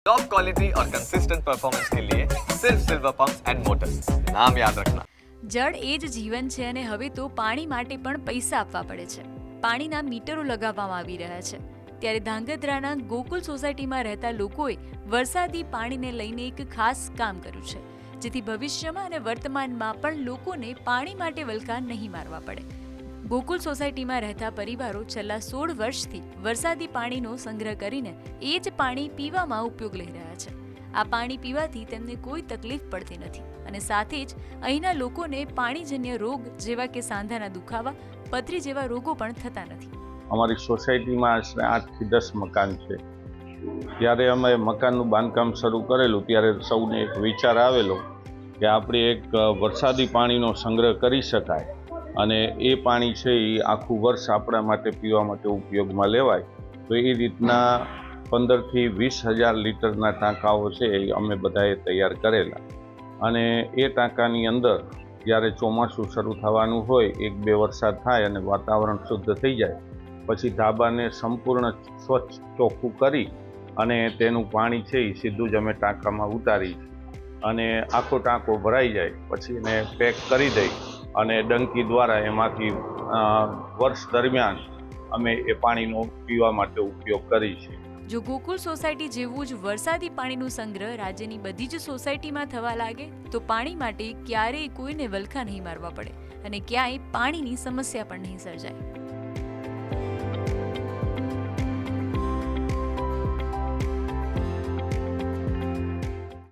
Top quality और consistent performance के लिए सिर्फ सिल्वर पंप्स एंड मोटर्स, नाम याद रखना। જળ એ જ જીવન છે અને હવે તો પાણી માટે પણ પૈસા આપવા પડે છે. પાણીના મીટરો લગાવવામાં આવી રહ્યા છે. ત્યારે ધાંગધ્રાના ગોકુલ સોસાયટીમાં રહેતા લોકોએ વરસાદી પાણીને લઈને એક ખાસ કામ કર્યું છે, જેથી ભવિષ્યમાં અને વર્તમાનમાં પણ લોકોને પાણી માટે વલખા નહીં મારવા પડે. ગોકુલ સોસાયટીમાં રહેતા પરિવારો છેલ્લા 16 વર્ષથી વરસાદી પાણીનો સંગ્રહ કરીને એ જ પાણી પીવામાં ઉપયોગ લઈ રહ્યા છે. આ પાણી પીવાથી તેમને કોઈ તકલીફ પડતી નથી અને સાથે જ અહીંના લોકોને પાણીજન્ય રોગ જેવા કે સાંધાના દુખાવા, પથરી જેવા રોગો પણ થતા નથી. અમારી સોસાયટીમાં આશરે 8 થી 10 મકાન છે. ત્યારે અમે મકાનનું બાંધકામ શરૂ કરેલું ત્યારે સૌને એક વિચાર આવેલો કે આપણે એક વરસાદી પાણીનો સંગ્રહ કરી શકાય અને એ પાણી છે એ આખું વર્ષ આપણા માટે પીવા માટે ઉપયોગમાં લેવાય. તો એ રીતના 15 થી 20,000 લીટરના ટાંકાઓ છે એ અમે બધાએ તૈયાર કરેલા અને એ ટાંકાની અંદર જ્યારે ચોમાસું શરૂ થવાનું હોય, 1-2 વરસાદ થાય અને વાતાવરણ શુદ્ધ થઈ જાય પછી ધાબાને સંપૂર્ણ સ્વચ્છ ચોખ્ખું કરી અને તેનું પાણી છે એ સીધું જ અમે ટાંકામાં ઉતારી અને આખો ટાંકો ભરાઈ જાય પછી એને પેક કરી દઈ અને ડંકી દ્વારા એમાંથી વર્ષ દરમિયાન અમે એ પાણીનો પીવા માટે ઉપયોગ કરી છે. જો ગોકુલ સોસાયટી જેવું જ વરસાદી પાણીનો સંગ્રહ રાજ્યની બધી જ સોસાયટીમાં થવા લાગે તો પાણી માટે ક્યારેય કોઈને વલખા નહીં મારવા પડે અને ક્યાંય પાણીની સમસ્યા પણ નહીં સર્જાય.